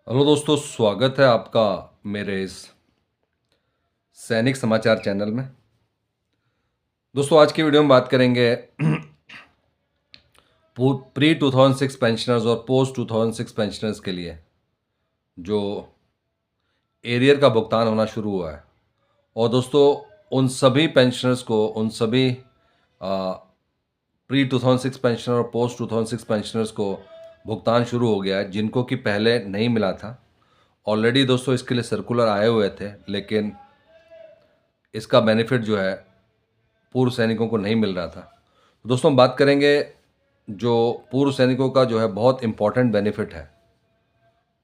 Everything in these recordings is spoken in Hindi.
हेलो दोस्तों, स्वागत है आपका मेरे इस सैनिक समाचार चैनल में। दोस्तों, आज की वीडियो में बात करेंगे प्री 2006 पेंशनर्स और पोस्ट 2006 पेंशनर्स के लिए जो एरियर का भुगतान होना शुरू हुआ है। और दोस्तों, उन सभी पेंशनर्स को, उन सभी प्री 2006 पेंशनर और पोस्ट 2006 पेंशनर्स को भुगतान शुरू हो गया है जिनको कि पहले नहीं मिला था। ऑलरेडी दोस्तों इसके लिए सर्कुलर आए हुए थे, लेकिन इसका बेनिफिट जो है पूर्व सैनिकों को नहीं मिल रहा था। तो दोस्तों, हम बात करेंगे जो पूर्व सैनिकों का जो है बहुत इम्पॉर्टेंट बेनिफिट है।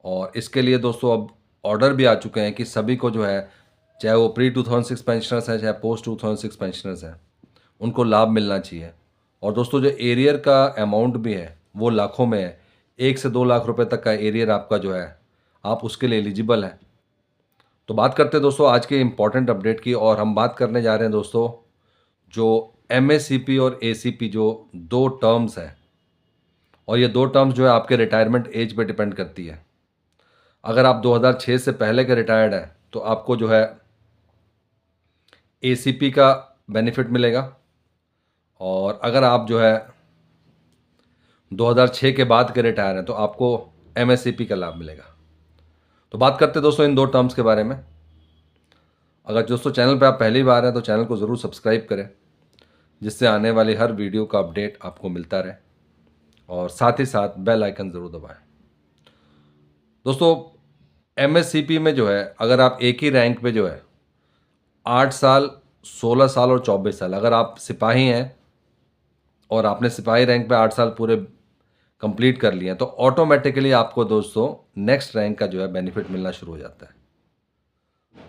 और इसके लिए दोस्तों अब ऑर्डर भी आ चुके हैं कि सभी को जो है, चाहे वो प्री 2006 पेंशनर्स हैं चाहे पोस्ट 2006 पेंशनर्स हैं, उनको लाभ मिलना चाहिए। और दोस्तों, जो एरियर का अमाउंट भी है वो लाखों में है। 1 से 2 लाख रुपए तक का एरियर आपका जो है, आप उसके लिए एलिजिबल हैं। तो बात करते हैं दोस्तों आज के इम्पॉर्टेंट अपडेट की, और हम बात करने जा रहे हैं दोस्तों जो एमएससीपी और एसीपी जो दो टर्म्स हैं। और ये दो टर्म्स जो है आपके रिटायरमेंट एज पे डिपेंड करती है। अगर आप 2006 से पहले के रिटायर्ड हैं तो आपको जो है एसीपी का बेनिफिट मिलेगा, और अगर आप जो है 2006 के बाद के रिटायर हैं तो आपको एमएससीपी का लाभ मिलेगा। तो बात करते हैं दोस्तों इन दो टर्म्स के बारे में। अगर दोस्तों चैनल पर आप पहली बार हैं तो चैनल को ज़रूर सब्सक्राइब करें, जिससे आने वाली हर वीडियो का अपडेट आपको मिलता रहे, और साथ ही साथ बेल आइकन ज़रूर दबाएं। दोस्तों, एमएससीपी में जो है, अगर आप एक ही रैंक पे जो है 8 साल, 16 साल और 24 साल, अगर आप सिपाही हैं और आपने सिपाही रैंक पे 8 साल पूरे कंप्लीट कर लिए हैं, तो ऑटोमेटिकली आपको दोस्तों नेक्स्ट रैंक का जो है बेनिफिट मिलना शुरू हो जाता है।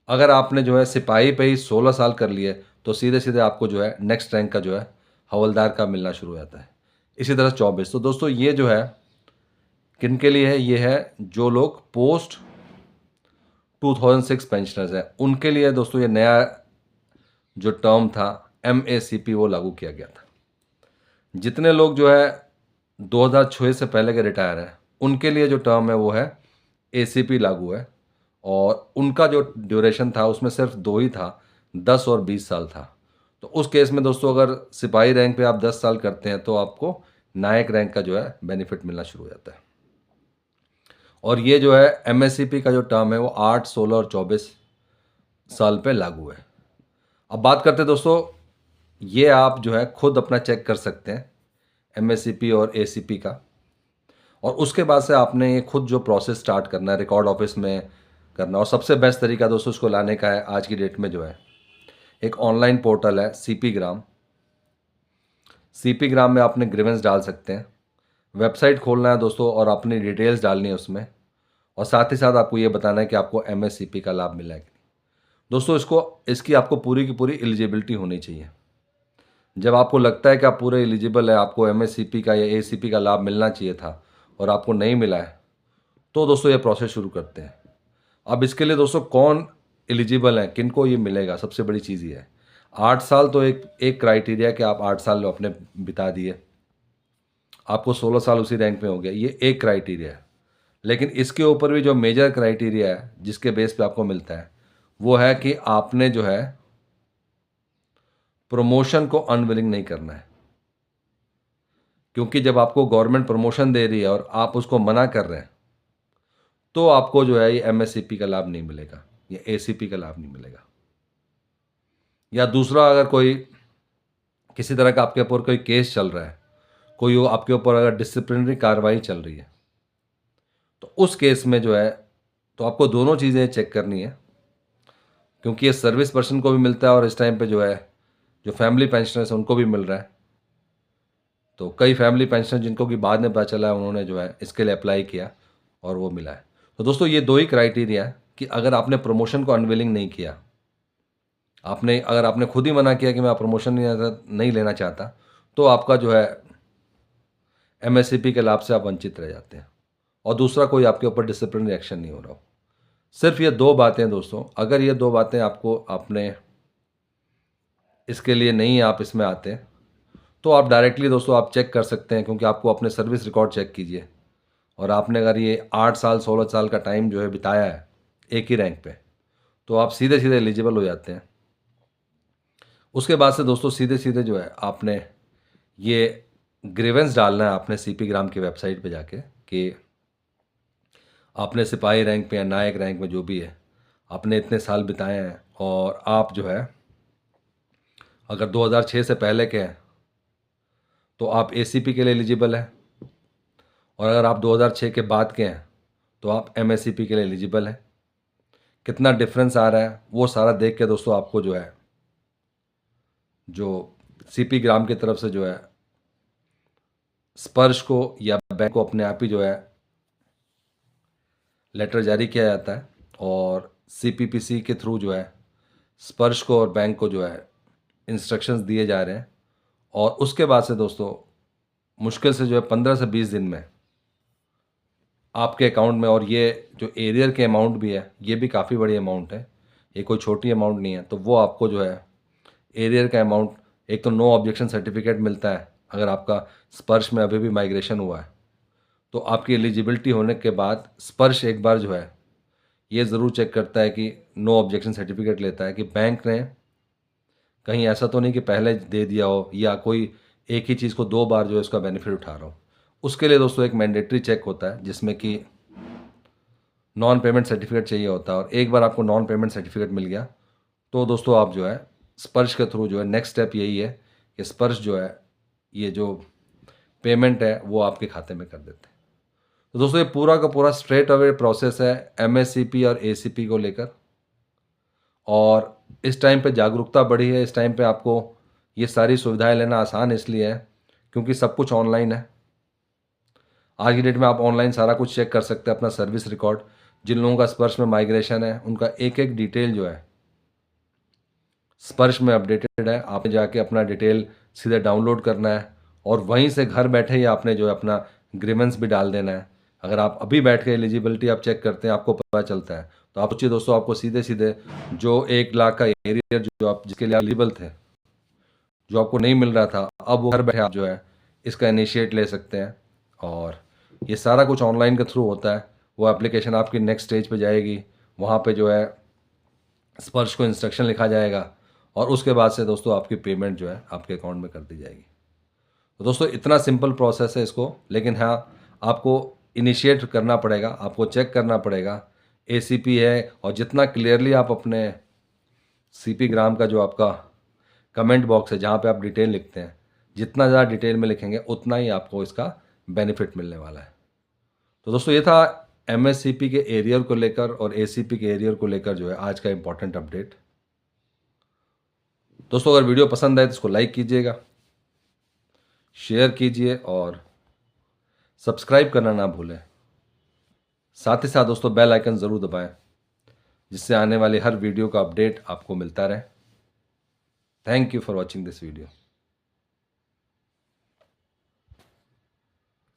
अगर आपने जो है सिपाही पे ही 16 साल कर लिए तो सीधे सीधे आपको जो है नेक्स्ट रैंक का जो है हवलदार का मिलना शुरू हो जाता है। इसी तरह 24। तो दोस्तों ये जो है किन के लिए है? ये है जो लोग पोस्ट 2006 पेंशनर्स हैं, उनके लिए दोस्तों ये नया जो टर्म था एमएसीपी वो लागू किया गया था। जितने लोग जो है 2006 से पहले के रिटायर हैं, उनके लिए जो टर्म है वो है एसीपी लागू है। और उनका जो ड्यूरेशन था उसमें सिर्फ दो ही था, 10 और 20 साल था। तो उस केस में दोस्तों अगर सिपाही रैंक पे आप 10 साल करते हैं तो आपको नायक रैंक का जो है बेनिफिट मिलना शुरू हो जाता है। और ये जो है एमएससीपी का जो टर्म है वो 8, 16 और 24 साल पे लागू है। अब बात करते हैं दोस्तों, ये आप जो है खुद अपना चेक कर सकते हैं एमएससीपी और एसीपी का। और उसके बाद से आपने ये खुद जो प्रोसेस स्टार्ट करना है रिकॉर्ड ऑफिस में करना। और सबसे बेस्ट तरीका दोस्तों इसको लाने का है आज की डेट में जो है, एक ऑनलाइन पोर्टल है सीपी ग्राम। सीपी ग्राम में आपने ग्रीवेंस डाल सकते हैं। वेबसाइट खोलना है दोस्तों और अपनी डिटेल्स डालनी है उसमें, और साथ ही साथ आपको ये बताना है कि आपको एमएससीपी का लाभ मिला है कि नहीं। दोस्तों इसकी आपको पूरी की पूरी एलिजिबिलिटी होनी चाहिए। जब आपको लगता है कि आप पूरे एलिजिबल है, आपको एमएससीपी का या एसीपी का लाभ मिलना चाहिए था और आपको नहीं मिला है, तो दोस्तों ये प्रोसेस शुरू करते हैं। अब इसके लिए दोस्तों कौन एलिजिबल है, किनको ये मिलेगा, सबसे बड़ी चीज़ ये है 8 साल तो एक क्राइटेरिया कि आप 8 साल अपने बिता दिए, आपको 16 साल उसी रैंक में हो गया, ये एक क्राइटेरिया है। लेकिन इसके ऊपर भी जो मेजर क्राइटेरिया है जिसके बेस पे आपको मिलता है वो है कि आपने जो है प्रमोशन को अनविलिंग नहीं करना है। क्योंकि जब आपको गवर्नमेंट प्रमोशन दे रही है और आप उसको मना कर रहे हैं तो आपको जो है ये एमएससीपी का लाभ नहीं मिलेगा, ये एसीपी का लाभ नहीं मिलेगा। या दूसरा, अगर कोई किसी तरह का आपके ऊपर कोई केस चल रहा है, कोई आपके ऊपर अगर डिसिप्लिनरी कार्रवाई चल रही है, तो उस केस में जो है तो आपको दोनों चीज़ें चेक करनी है। क्योंकि ये सर्विस पर्सन को भी मिलता है और इस टाइम पे जो है जो फैमिली पेंशनर्स हैं उनको भी मिल रहा है। तो कई फैमिली पेंशनर जिनको कि बाद में पता चला है, उन्होंने जो है इसके लिए अप्लाई किया और वो मिला है। तो दोस्तों ये दो ही क्राइटेरिया है कि अगर आपने प्रमोशन को अनविलिंग नहीं किया, अगर आपने खुद ही मना किया कि मैं प्रमोशन नहीं लेना चाहता, तो आपका जो है एमएससीपी के लाभ से आप वंचित रह जाते हैं। और दूसरा, कोई आपके ऊपर डिसिप्लिनरी एक्शन नहीं हो रहा हो। सिर्फ ये दो बातें दोस्तों, अगर ये दो बातें आपने इसके लिए नहीं, आप इसमें आते हैं, तो आप डायरेक्टली दोस्तों आप चेक कर सकते हैं। क्योंकि आपको अपने सर्विस रिकॉर्ड चेक कीजिए और आपने अगर ये 8 साल 16 साल का टाइम जो है बिताया है एक ही रैंक पे, तो आप सीधे सीधे एलिजिबल हो जाते हैं। उसके बाद से दोस्तों सीधे सीधे जो है आपने ये ग्रीवेंस डालना है आपने सीपी ग्राम की वेबसाइट पे जाके कि आपने सिपाही रैंक पे या नायक रैंक में जो भी है आपने इतने साल बिताए हैं और आप जो है अगर 2006 से पहले के हैं तो आप एसीपी के लिए एलिजिबल हैं, और अगर आप 2006 के बाद के हैं तो आप एमएससीपी के लिए एलिजिबल हैं। कितना डिफरेंस आ रहा है वो सारा देख के दोस्तों आपको जो है जो सीपी ग्राम की तरफ से जो है स्पर्श को या बैंक को अपने आप ही जो है लेटर जारी किया जाता है, और सीपीपीसी के थ्रू जो है स्पर्श को और बैंक को जो है इंस्ट्रक्शंस दिए जा रहे हैं। और उसके बाद से दोस्तों मुश्किल से जो है 15 से 20 दिन में आपके अकाउंट में, और ये जो एरियर के अमाउंट भी है ये भी काफ़ी बड़ी अमाउंट है, ये कोई छोटी अमाउंट नहीं है, तो वो आपको जो है एरियर का अमाउंट, एक तो नो ऑब्जेक्शन सर्टिफिकेट मिलता है अगर आपका स्पर्श में अभी भी माइग्रेशन हुआ है, तो आपकी एलिजिबिलिटी होने के बाद स्पर्श एक बार जो है ये ज़रूर चेक करता है कि नो ऑब्जेक्शन सर्टिफिकेट लेता है कि बैंक ने कहीं ऐसा तो नहीं कि पहले दे दिया हो या कोई एक ही चीज़ को 2 बार जो है उसका बेनिफिट उठा रहा हो। उसके लिए दोस्तों एक मैंडेटरी चेक होता है जिसमें कि नॉन पेमेंट सर्टिफिकेट चाहिए होता है, और एक बार आपको नॉन पेमेंट सर्टिफिकेट मिल गया तो दोस्तों आप जो है स्पर्श के थ्रू जो है नेक्स्ट स्टेप यही है कि स्पर्श जो है ये जो पेमेंट है वो आपके खाते में कर देते हैं। तो दोस्तों ये पूरा का पूरा स्ट्रेट अवे प्रोसेस है एमएससीपी और एसीपी को लेकर, और इस टाइम पे जागरूकता बढ़ी है। इस टाइम पे आपको ये सारी सुविधाएं लेना आसान इसलिए है क्योंकि सब कुछ ऑनलाइन है। आज की डेट में आप ऑनलाइन सारा कुछ चेक कर सकते हैं, अपना सर्विस रिकॉर्ड, जिन लोगों का स्पर्श में माइग्रेशन है उनका एक एक डिटेल जो है स्पर्श में अपडेटेड है। आपने जाके अपना डिटेल सीधे डाउनलोड करना है और वहीं से घर बैठे ही आपने जो है अपना ग्रीवेंस भी डाल देना है। अगर आप अभी बैठ के एलिजिबिलिटी आप चेक करते हैं आपको पता चलता है, तो आप सोचिए दोस्तों आपको सीधे सीधे जो 1 लाख का एरिया जो आप जिसके लिए एलिजिबल थे, जो आपको नहीं मिल रहा था, अब वो घर बैठे आप जो है इसका इनिशिएट ले सकते हैं। और ये सारा कुछ ऑनलाइन के थ्रू होता है। वो एप्लीकेशन आपकी नेक्स्ट स्टेज पे जाएगी, वहाँ पे जो है स्पर्श को इंस्ट्रक्शन लिखा जाएगा और उसके बाद से दोस्तों आपकी पेमेंट जो है आपके अकाउंट में कर दी जाएगी। तो दोस्तों इतना सिंपल प्रोसेस है इसको, लेकिन हाँ आपको इनिशिएट करना पड़ेगा, आपको चेक करना पड़ेगा एसीपी है, और जितना क्लियरली आप अपने सीपी ग्राम का जो आपका कमेंट बॉक्स है जहाँ पे आप डिटेल लिखते हैं, जितना ज़्यादा डिटेल में लिखेंगे उतना ही आपको इसका बेनिफिट मिलने वाला है। तो दोस्तों ये था एमएससीपी के एरियर को लेकर और एसीपी के एरियर को लेकर जो है आज का इम्पोर्टेंट अपडेट। दोस्तों अगर वीडियो पसंद आए तो इसको लाइक कीजिएगा, शेयर कीजिए और सब्सक्राइब करना ना भूलें। साथ ही साथ दोस्तों बेल आइकन ज़रूर दबाएं जिससे आने वाली हर वीडियो का अपडेट आपको मिलता रहे। Thank you for watching this video.